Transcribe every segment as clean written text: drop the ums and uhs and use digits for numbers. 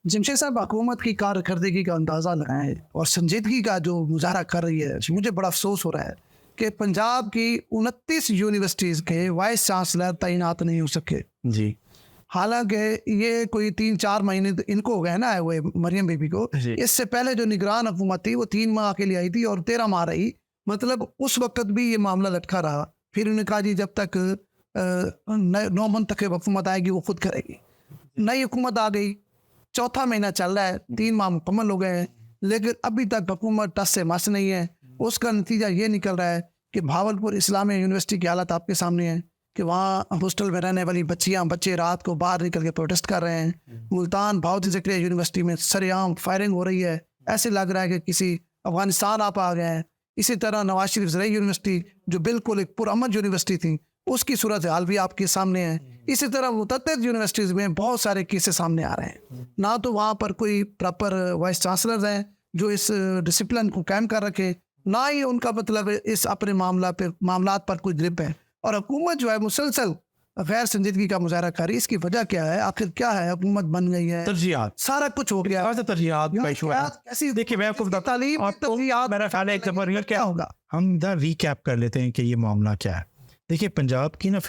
जमशेद साहब, हुकूमत की कारकर्दगी का अंदाज़ा लगाएं और संजीदगी का जो मुजाहरा कर रही है, मुझे बड़ा अफसोस हो रहा है कि पंजाब की 29 यूनिवर्सिटीज़ के वाइस चांसलर तैनात नहीं हो सके। जी हालांकि ये कोई 3-4 महीने तो इनको हो गए ना, वो मरियम बीबी को। जी इससे पहले जो निगरान हुकूमत थी वो 3 माह के लिए आई थी और 13 माह रही। मतलब उस वक्त भी ये मामला लटका रहा। फिर उन्होंने कहा जी जब तक 9 मंतखब हुकूमत आएगी वो खुद करेगी। नई हुकूमत आ गई, चौथा महीना चल रहा है, 3 माह मुकम्मल हो गए हैं, लेकिन अभी तक हुकूमत टस से मस नहीं है। उसका नतीजा ये निकल रहा है कि भावलपुर इस्लामिया यूनिवर्सिटी की हालत आपके सामने है कि वहाँ हॉस्टल में रहने वाली बच्चियाँ बच्चे रात को बाहर निकल के प्रोटेस्ट कर रहे हैं। मुल्तान भावती ज़क्रिया यूनिवर्सिटी में सरेआम फायरिंग हो रही है। ऐसे लग रहा है कि किसी अफगानिस्तान आप आ गए हैं। इसी तरह नवाज शरीफ ज़रई यूनिवर्सिटी जो बिल्कुल एक पुरअमन यूनिवर्सिटी थी, उसकी सूरत हाल भी आपके सामने है। इसी तरह मुतअद्दिद यूनिवर्सिटीज़ में बहुत सारे केसेस सामने आ रहे हैं। ना तो वहाँ पर कोई प्रॉपर वाइस चांसलर हैं जो इस डिसिप्लिन को कायम कर रखे, ना ही उनका मतलब इस अपने मामलात पर कोई ग्रिप है। और हुकूमत जो है मुसलसल गैर संजीदगी का मुजाहरा कर रही है। इसकी वजह क्या है? आखिर क्या है? हुकूमत बन गई है, तरजीहात सारा कुछ हो गया। तरजीहात का इशू है। कैसी देखिए मैं आपको बताता तालीम हूँ, तरजीहात मेरा ख्याल है एक दफा क्या होगा? हम इधर रिकैप कर लेते हैं कि ये मामला क्या है। देखिए पंजाब की ना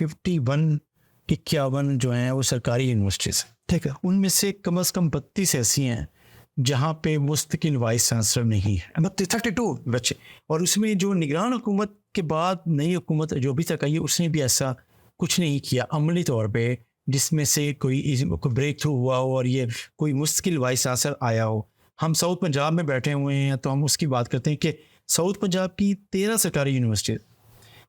51 जो हैं वो सरकारी यूनिवर्सिटीज़, ठीक है, उनमें से कम 32 ऐसी हैं जहाँ पे मुस्तकिल वाइस चांसलर नहीं है, 32 बच्चे। और उसमें जो निगरान हुकूमत के बाद नई हुकूमत जो भी तक आई है उसने भी ऐसा कुछ नहीं किया अमली तौर पे जिसमें से कोई ब्रेक थ्रू हुआ हो और ये कोई मुश्किल वाइस चांसलर आया हो। हम साउथ पंजाब में बैठे हुए हैं तो हम उसकी बात करते हैं कि साउथ पंजाब की 13 सरकारी यूनिवर्सिटी,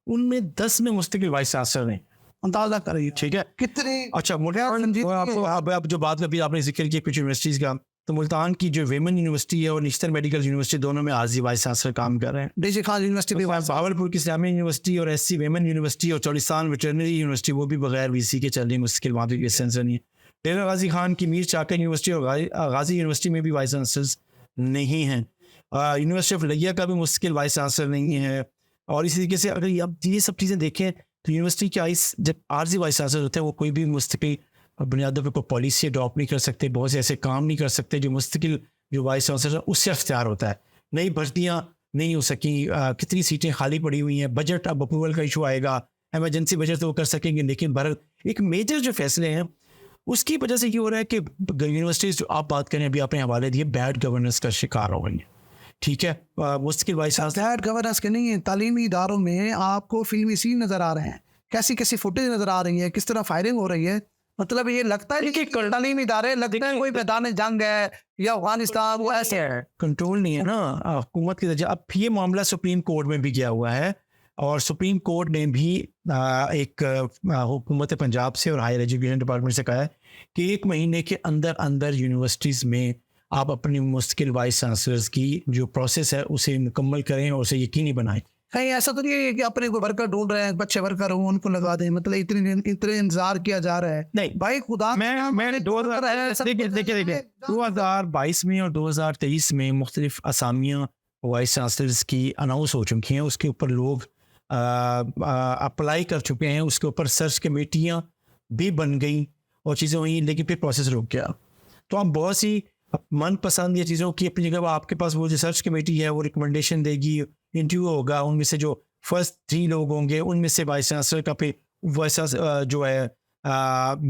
उनमें 10 में मुस्तकिल वाइस चांसलर हैं। अंदाजा करिए, ठीक है, कितनी अच्छा आपको जो बात अभी आपने जिक्र किया कुछ यूनिवर्सिटीज़ का, तो मुल्तान की जो वेमन यूनिवर्सिटी है और निश्तर मेडिकल यूनिवर्सिटी दोनों में आजी वाइस चांसलर काम कर रहे हैं। डीजी खान यूनिवर्सिटी भी भावलपुर की इस्लामिया यूनिवर्सिटी और एससी वेमन यूनिवर्सिटी और चौलिस्तान वेटरनरी यूनिवर्सिटी वो भी बगैर वीसी के चल रही, मुश्किल वहाँ भी सेंसर नहीं है। टेलर गाजी खान की मीर चाकर यूनिवर्सिटी और गाजी यूनिवर्सिटी में भी वाइस चांसलर्स नहीं हैं। यूनिवर्सिटी ऑफ लिया का भी मुश्किल वाइस चांसलर नहीं है। और इसी तरीके से अगर आप ये सब चीज़ें देखें तो यूनिवर्सिटी के जब आर्जी वाइस चांसलर होते हैं वो कोई भी मुस्तकिल बुनियादों पर कोई पॉलिसी अडॉप्ट नहीं कर सकते, बहुत से ऐसे काम नहीं कर सकते जो मुस्तकिल जो वाइस चांसलर उससे अख्तियार होता है। नई भर्तियाँ नहीं हो सकी, कितनी सीटें खाली पड़ी हुई हैं, बजट अब अप्रूवल का इशू आएगा, एमरजेंसी बजट तो वो कर सकेंगे, लेकिन भारत एक मेजर जो फैसले हैं उसकी वजह से ये हो रहा है कि यूनिवर्सिटीज़ जो आप बात करें अभी आपने हवाले दिए बैड गवर्नेंस का शिकार हो गई हैं। ठीक है, मुश्किल वाइस बैड गवर्नेंस के नहीं है। तालीमी इदारों में आपको फिल्मी सीन नज़र आ रहे हैं, कैसी कैसी फुटेज नज़र आ रही है, किस तरह फायरिंग हो रही है। मतलब ये लगता है कि तालीमी इदारे लगता है कोई मैदान जंग है या अफगानिस्तान, वो ऐसे है, कंट्रोल नहीं है ना हुकूमत की वजह। अब ये मामला सुप्रीम कोर्ट में भी गया हुआ है और सुप्रीम कोर्ट ने भी एक हुकूमत पंजाब से और हायर एजुकेशन डिपार्टमेंट से कहा है कि 1 महीने के अंदर अंदर यूनिवर्सिटीज़ में आप अपनी मुश्किल वाइस चांसलर्स की जो प्रोसेस है उसे मुकम्मल करें और उसे यकीनी बनाएं। कहीं ऐसा तो नहीं है कि अपने को वर्कर ढूंढ रहे हैं, बच्चे वर्कर हो उनको लगा दें, मतलब इतने इंतजार किया जा रहा है। नहीं भाई खुदा, मैंने 2022 में और 2023 में मुख्तलिफ असामियाँ वाइस चांसलर्स की अनाउंस हो चुकी हैं, उसके ऊपर लोग अप्लाई कर चुके हैं, उसके ऊपर सर्च कमेटियाँ भी बन गई और चीज़ें हुई, लेकिन फिर प्रोसेस रुक गया। तो आप बहुत सी मनपसंद ये चीज़ों की अपनी जगह आपके पास वो रिसर्च कमेटी है वो रिकमेंडेशन देगी, इंटरव्यू होगा, उनमें से जो फर्स्ट 3 लोग होंगे उनमें से वाइस चांसलर का फिर वैसा जो है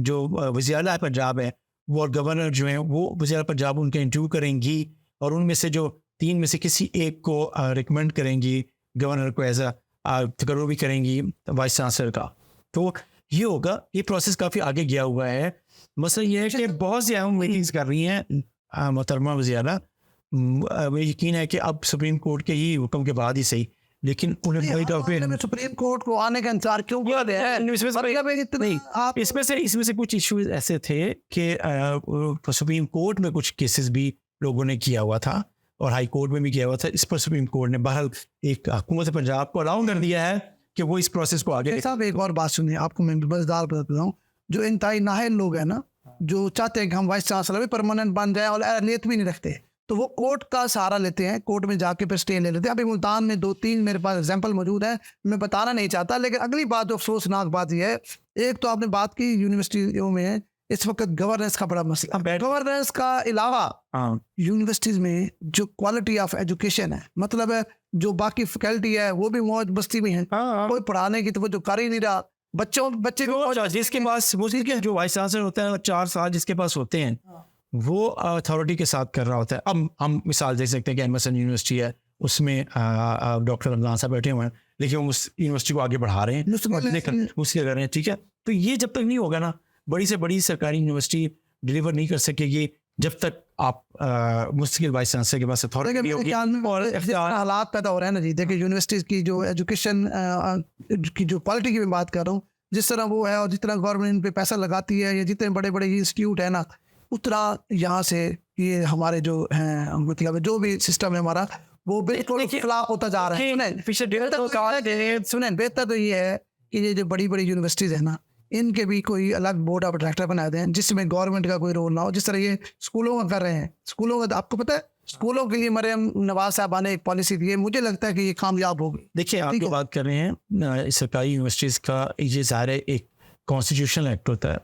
जो वज़ीर-ए-आला पंजाब है वो और गवर्नर जो है वो वज़ीर-ए-आला पंजाब उनके इंटरव्यू करेंगी और उनमें से जो 3 में से किसी एक को रिकमेंड करेंगी गवर्नर को एज तकर्रुर भी करेंगी वाइस चांसलर का। तो ये होगा, ये प्रोसेस काफ़ी आगे गया हुआ है। मसला ये है कि बहुत सी अहम मीटिंग्स कर रही हैं मोहतरमा वज़ीर-ए-आला। मुझे यकीन है कि अब सुप्रीम कोर्ट के ही हुक्म के बाद ही सही, लेकिन उन्हें सुप्रीम कोर्ट को आने का इंतजार क्यों किया है? इसमें से कुछ इश्यूज ऐसे थे कि सुप्रीम कोर्ट में कुछ केसेस भी लोगों ने किया हुआ था और हाई कोर्ट में भी किया हुआ था। इस पर सुप्रीम कोर्ट ने बहरहाल एक हुकूमत पंजाब को अलाउ कर दिया है कि वो इस प्रोसेस को आगे। साहब एक और बात सुनिए, आपको मैं मज़ेदार बताता हूँ। जो इंतहाई नाहल लोग हैं ना, जो चाहते हैं कि हम वाइस चांसलर भी परमानेंट बन जाए और अहलियत भी नहीं रखते, तो वो कोर्ट का सहारा लेते हैं, कोर्ट में जाके फिर स्टे ले लेते हैं। अभी मुल्तान में 2-3 मेरे पास एग्जांपल मौजूद है, मैं बताना नहीं चाहता। लेकिन अगली बात जो अफसोसनाक बात यह है, एक तो आपने बात की यूनिवर्सिटियों में इस वक्त गवर्नेंस का बड़ा मसला है। गवर्नेंस का अलावा हाँ यूनिवर्सिटीज़ में जो क्वालिटी ऑफ एजुकेशन है, मतलब है जो बाकी फैकल्टी है वो भी मौज बस्ती में है, हाँ कोई पढ़ाने की तो वो जो कर ही नहीं रहा, बच्चे भी जिसके पास वो जो वाइस चांसलर होता है 4 साल जिसके पास होते हैं वो अथॉरिटी के साथ कर रहा होता है। अब हम मिसाल दे सकते हैं कि एमएसएन यूनिवर्सिटी है, उसमें डॉक्टर रमजान साहब बैठे हुए हैं, लेकिन वो उस यूनिवर्सिटी को आगे बढ़ा रहे हैं, मुश्किल कर रहे हैं, ठीक है। तो ये जब तक नहीं होगा ना, बड़ी से बड़ी सरकारी यूनिवर्सिटी डिलीवर नहीं कर सकेगी जब तक आप मुश्किल वाइस चांसलर के पास अथॉरिटी नहीं होगी। और हालात पैदा हो रहे हैं ना जी, देखिए यूनिवर्सिटीज़ की जो एजुकेशन की जो क्वालिटी की मैं बात कर रहा हूँ, जिस तरह वो है और जितना गवर्नमेंट इन पे पैसा लगाती है, या जितने बड़े बड़े इंस्टीट्यूट है ना, उतना यहाँ से ये हमारे जो हैं मतलब जो भी सिस्टम है हमारा वो बिल्कुल खिलाफ होता जा रहा है। सुने, बेहतर तो ये है कि ये जो बड़ी बड़ी यूनिवर्सिटीज़ है ना, इनके भी कोई अलग बोर्ड ऑफ डायरेक्टर बना दें जिसमें गवर्नमेंट का कोई रोल ना हो, जिस तरह ये स्कूलों का कर रहे हैं। स्कूलों का आपको पता है, स्कूलों के लिए मरियम नवाज साहबा ने एक पॉलिसी दी है, मुझे लगता है कि ये कामयाब होगी। देखिए आप जो बात कर रहे हैं सरकारी यूनिवर्सिटीज़ का, ये ज़ाहिर है एक कॉन्स्टिट्यूशनल एक्ट होता है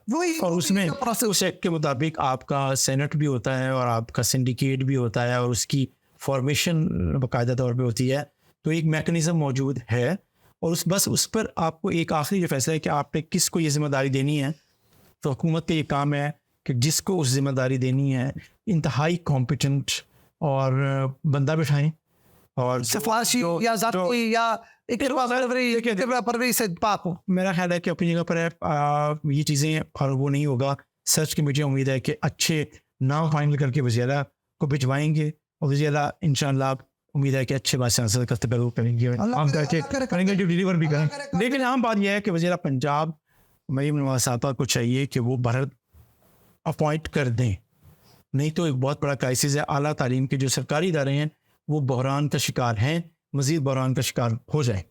और उसमें उस एक्ट के मुताबिक आपका सेनेट भी होता है और आपका सिंडिकेट भी होता है और उसकी फॉर्मेशन बाकायदा तौर पे होती है। तो एक मैकेनिज़्म मौजूद है और उस पर आपको एक आखिरी जो फैसला है कि आपने किसको ये जिम्मेदारी देनी है, तो हुकूमत का ये काम है कि जिसको उस जिम्मेदारी देनी है इंतहाई कॉम्पिटेंट और बंदा बिठाएं और सिफारशी या ज़ाती या परवरी से पाक हो। मेरा ख्याल है कि अपनी जगह पर है ये चीज़ें, और वो नहीं होगा। सर्च कमेटी उम्मीद है कि अच्छे नाम फाइनल करके वज़ीरा को भिजवाएंगे और वज़ीरा इंशाअल्लाह उम्मीद है कि अच्छे वाइस चांसलर का तबरुक करेंगे, हम करेंगे जो डिलीवर भी करें। लेकिन आम बात यह है कि वज़ीरा पंजाब मरीम नवाज साहबा को चाहिए कि वो भारत अपॉइंट कर दें, नहीं तो एक बहुत बड़ा क्राइसिस है। आला तालीम के जो सरकारी इदारे हैं वो बहरान का शिकार हैं, मज़ीद बहरान का शिकार हो जाए।